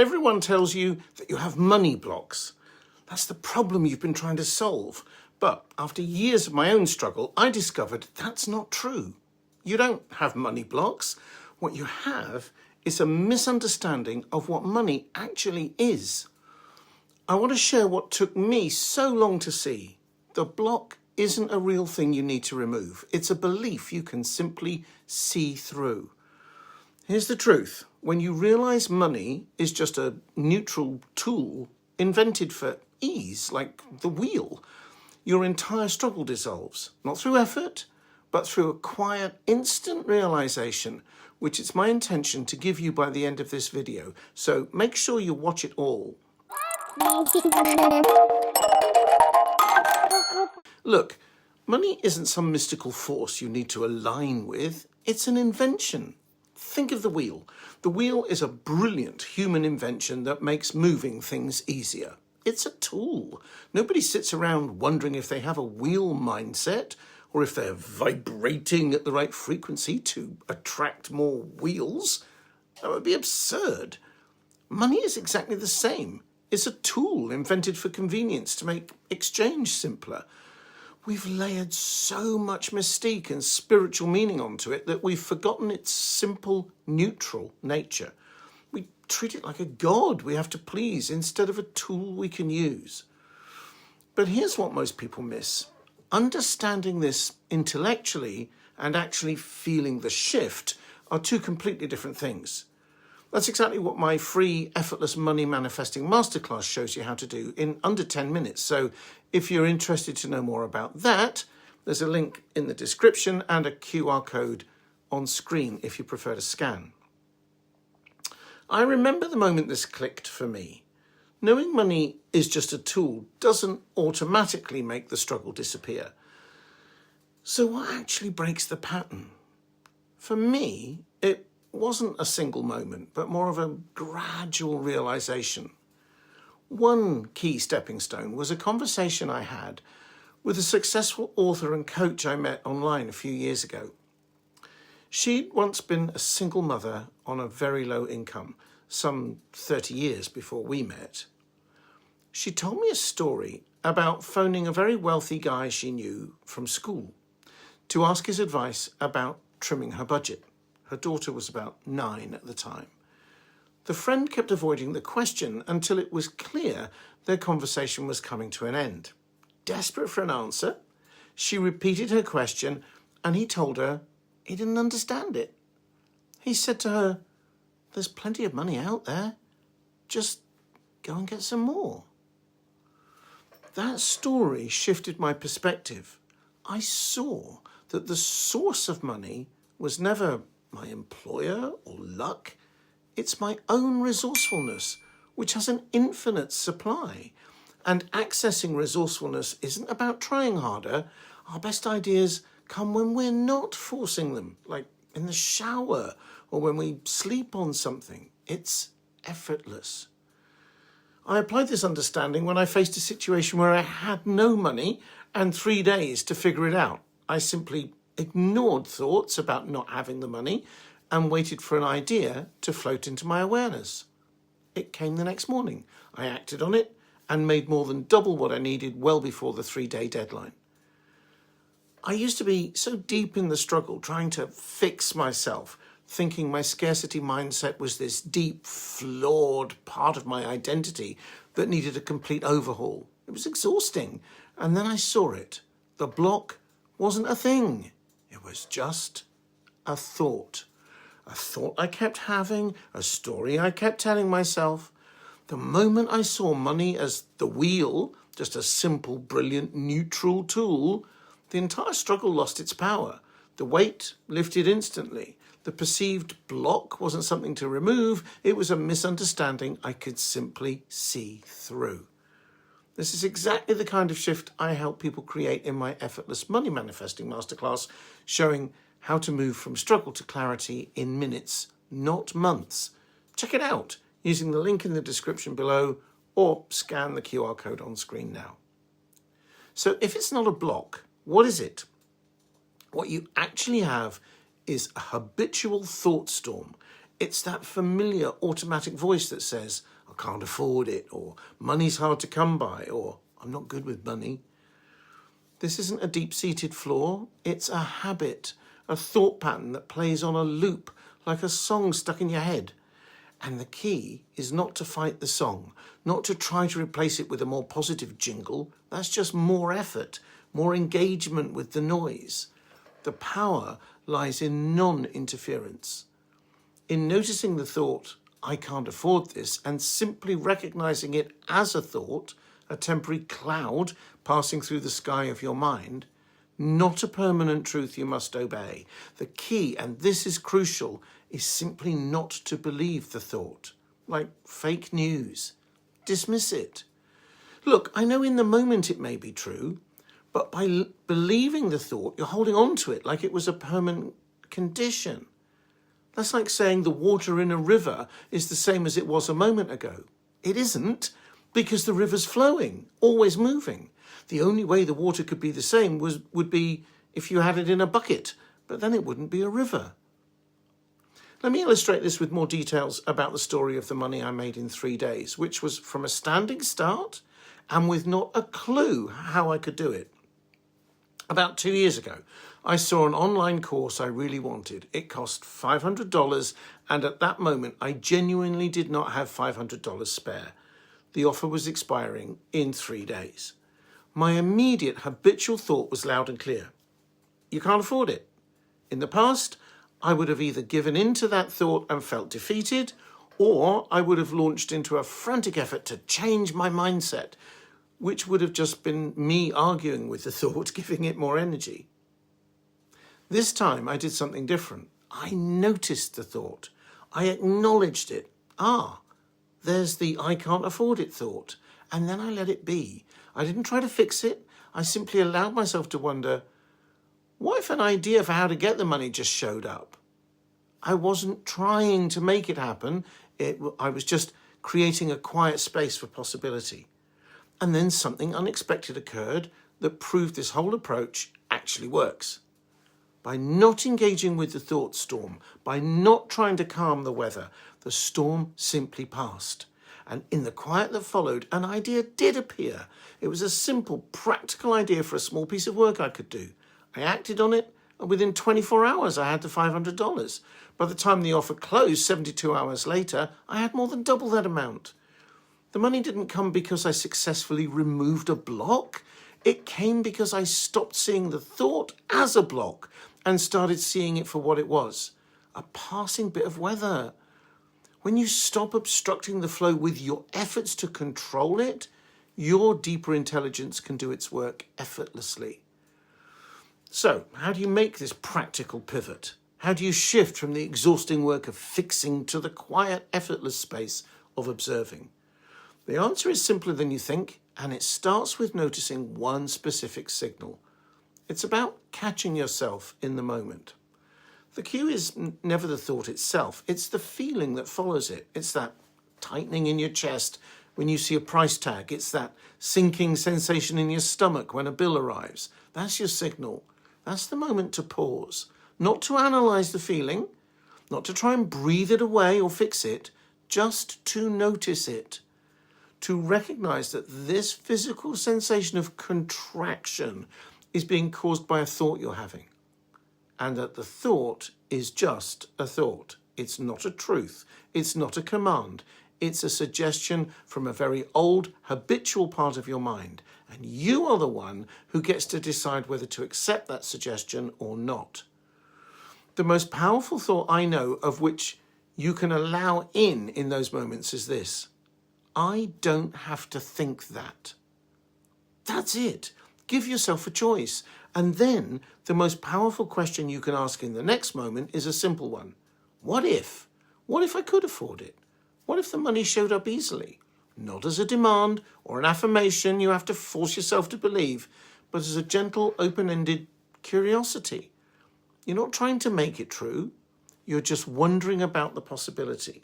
Everyone tells you that you have money blocks. That's the problem you've been trying to solve. But after years of my own struggle, I discovered that's not true. You don't have money blocks. What you have is a misunderstanding of what money actually is. I want to share what took me so long to see. The block isn't a real thing you need to remove. It's a belief you can simply see through. Here's the truth. When you realize money is just a neutral tool invented for ease, like the wheel, your entire struggle dissolves. Not through effort, but through a quiet, instant realization, which it's my intention to give you by the end of this video. So make sure you watch it all. Look, money isn't some mystical force you need to align with. It's an invention. Think of the wheel. The wheel is a brilliant human invention that makes moving things easier. It's a tool. Nobody sits around wondering if they have a wheel mindset or if they're vibrating at the right frequency to attract more wheels. That would be absurd. Money is exactly the same. It's a tool invented for convenience to make exchange simpler. We've layered so much mystique and spiritual meaning onto it that we've forgotten its simple, neutral nature. We treat it like a god we have to please instead of a tool we can use. But here's what most people miss. Understanding this intellectually and actually feeling the shift are two completely different things. That's exactly what my free Effortless Money Manifesting Masterclass shows you how to do in under 10 minutes. So if you're interested to know more about that, there's a link in the description and a QR code on screen if you prefer to scan. I remember the moment this clicked for me. Knowing money is just a tool doesn't automatically make the struggle disappear. So what actually breaks the pattern? For me, it wasn't a single moment, but more of a gradual realization. One key stepping stone was a conversation I had with a successful author and coach I met online a few years ago. She'd once been a single mother on a very low income, some 30 years before we met. She told me a story about phoning a very wealthy guy she knew from school to ask his advice about trimming her budget. Her daughter was about 9 at the time. The friend kept avoiding the question until it was clear their conversation was coming to an end. Desperate for an answer, she repeated her question and he told her he didn't understand it. He said to her, "There's plenty of money out there. Just go and get some more." That story shifted my perspective. I saw that the source of money was never my employer or luck. It's my own resourcefulness, which has an infinite supply. And accessing resourcefulness isn't about trying harder. Our best ideas come when we're not forcing them, like in the shower or when we sleep on something. It's effortless. I applied this understanding when I faced a situation where I had no money and 3 days to figure it out. I simply ignored thoughts about not having the money and waited for an idea to float into my awareness. It came the next morning. I acted on it and made more than double what I needed well before the 3-day deadline. I used to be so deep in the struggle, trying to fix myself, thinking my scarcity mindset was this deep, flawed part of my identity that needed a complete overhaul. It was exhausting. And then I saw it. The block wasn't a thing. It was just a thought. A thought I kept having, a story I kept telling myself. The moment I saw money as the wheel, just a simple, brilliant, neutral tool, the entire struggle lost its power. The weight lifted instantly. The perceived block wasn't something to remove. It was a misunderstanding I could simply see through. This is exactly the kind of shift I help people create in my Effortless Money Manifesting Masterclass, showing how to move from struggle to clarity in minutes, not months. Check it out using the link in the description below or scan the QR code on screen now. So if it's not a block, what is it? What you actually have is a habitual thought storm. It's that familiar automatic voice that says, I can't afford it, or money's hard to come by, or I'm not good with money. This isn't a deep-seated flaw. It's a habit, a thought pattern that plays on a loop like a song stuck in your head. And the key is not to fight the song, not to try to replace it with a more positive jingle. That's just more effort, more engagement with the noise. The power lies in non-interference, in noticing the thought, I can't afford this, and simply recognizing it as a thought, a temporary cloud passing through the sky of your mind, not a permanent truth you must obey. The key, and this is crucial, is simply not to believe the thought, like fake news. Dismiss it. Look, I know in the moment it may be true, but by believing the thought, you're holding on to it like it was a permanent condition. That's like saying the water in a river is the same as it was a moment ago. It isn't, because the river's flowing, always moving. The only way the water could be the same would be if you had it in a bucket, but then it wouldn't be a river. Let me illustrate this with more details about the story of the money I made in 3 days, which was from a standing start and with not a clue how I could do it. About 2 years ago, I saw an online course I really wanted. It cost $500, and at that moment, I genuinely did not have $500 spare. The offer was expiring in 3 days. My immediate habitual thought was loud and clear. You can't afford it. In the past, I would have either given in to that thought and felt defeated, or I would have launched into a frantic effort to change my mindset, which would have just been me arguing with the thought, giving it more energy. This time I did something different. I noticed the thought. I acknowledged it. There's the I can't afford it thought. And then I let it be. I didn't try to fix it. I simply allowed myself to wonder, what if an idea for how to get the money just showed up? I wasn't trying to make it happen. I was just creating a quiet space for possibility. And then something unexpected occurred that proved this whole approach actually works. By not engaging with the thought storm, by not trying to calm the weather, the storm simply passed. And in the quiet that followed, an idea did appear. It was a simple, practical idea for a small piece of work I could do. I acted on it, and within 24 hours I had the $500. By the time the offer closed 72 hours later, I had more than double that amount. The money didn't come because I successfully removed a block. It came because I stopped seeing the thought as a block and started seeing it for what it was, a passing bit of weather. When you stop obstructing the flow with your efforts to control it, your deeper intelligence can do its work effortlessly. So, how do you make this practical pivot? How do you shift from the exhausting work of fixing to the quiet, effortless space of observing? The answer is simpler than you think, and it starts with noticing one specific signal. It's about catching yourself in the moment. The cue is never the thought itself, it's the feeling that follows it. It's that tightening in your chest when you see a price tag. It's that sinking sensation in your stomach when a bill arrives. That's your signal. That's the moment to pause, not to analyze the feeling, not to try and breathe it away or fix it, just to notice it. To recognize that this physical sensation of contraction is being caused by a thought you're having, and that the thought is just a thought. It's not a truth. It's not a command. It's a suggestion from a very old, habitual part of your mind, and you are the one who gets to decide whether to accept that suggestion or not. The most powerful thought I know of which you can allow in those moments is this: I don't have to think that. That's it. Give yourself a choice. And then the most powerful question you can ask in the next moment is a simple one. What if? What if I could afford it? What if the money showed up easily? Not as a demand or an affirmation you have to force yourself to believe, but as a gentle, open-ended curiosity. You're not trying to make it true. You're just wondering about the possibility.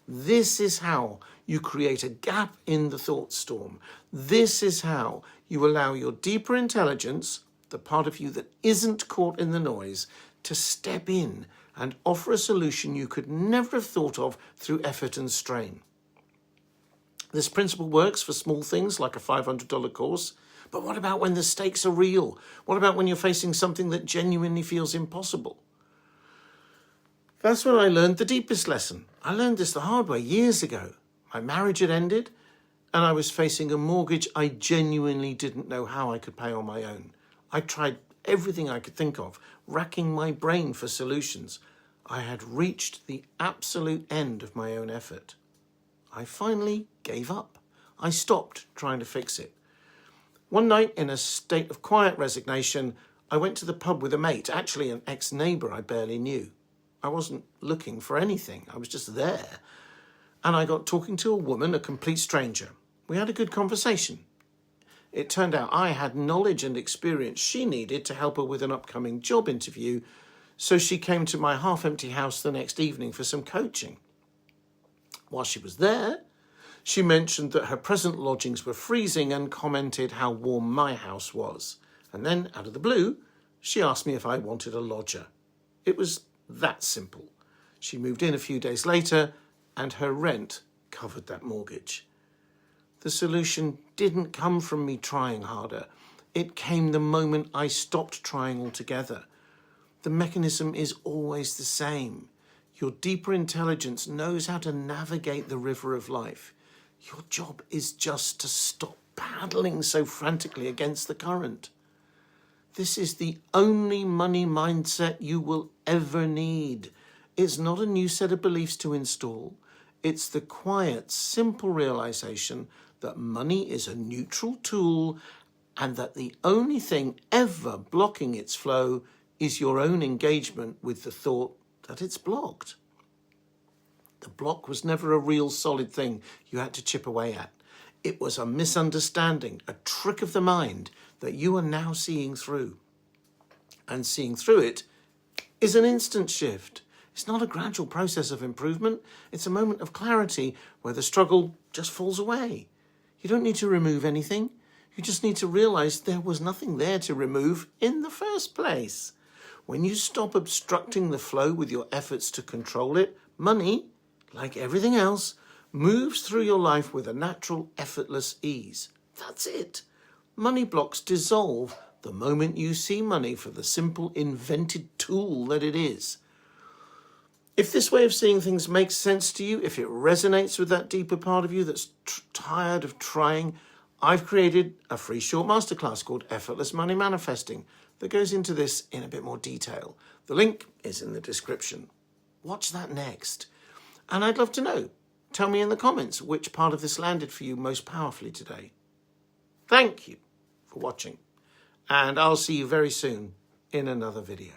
This is how you create a gap in the thought storm. This is how you allow your deeper intelligence, the part of you that isn't caught in the noise, to step in and offer a solution you could never have thought of through effort and strain. This principle works for small things like a $500 course, but what about when the stakes are real? What about when you're facing something that genuinely feels impossible? That's when I learned the deepest lesson. I learned this the hard way years ago. My marriage had ended, and I was facing a mortgage I genuinely didn't know how I could pay on my own. I tried everything I could think of, racking my brain for solutions. I had reached the absolute end of my own effort. I finally gave up. I stopped trying to fix it. One night, in a state of quiet resignation, I went to the pub with a mate, actually an ex-neighbour I barely knew. I wasn't looking for anything. I was just there. And I got talking to a woman, a complete stranger. We had a good conversation. It turned out I had knowledge and experience she needed to help her with an upcoming job interview, so she came to my half-empty house the next evening for some coaching. While she was there, she mentioned that her present lodgings were freezing and commented how warm my house was. And then, out of the blue, she asked me if I wanted a lodger. It was that simple. She moved in a few days later, and her rent covered that mortgage. The solution didn't come from me trying harder. It came the moment I stopped trying altogether. The mechanism is always the same. Your deeper intelligence knows how to navigate the river of life. Your job is just to stop paddling so frantically against the current. This is the only money mindset you will ever need. It's not a new set of beliefs to install. It's the quiet, simple realization that money is a neutral tool and that the only thing ever blocking its flow is your own engagement with the thought that it's blocked. The block was never a real solid thing you had to chip away at. It was a misunderstanding, a trick of the mind that you are now seeing through. And seeing through it is an instant shift. It's not a gradual process of improvement. It's a moment of clarity where the struggle just falls away. You don't need to remove anything. You just need to realize there was nothing there to remove in the first place. When you stop obstructing the flow with your efforts to control it, money, like everything else, moves through your life with a natural, effortless ease. That's it. Money blocks dissolve the moment you see money for the simple, invented tool that it is. If this way of seeing things makes sense to you, if it resonates with that deeper part of you that's tired of trying, I've created a free short masterclass called Effortless Money Manifesting that goes into this in a bit more detail. The link is in the description. Watch that next. And I'd love to know. Tell me in the comments which part of this landed for you most powerfully today. Thank you for watching. And I'll see you very soon in another video.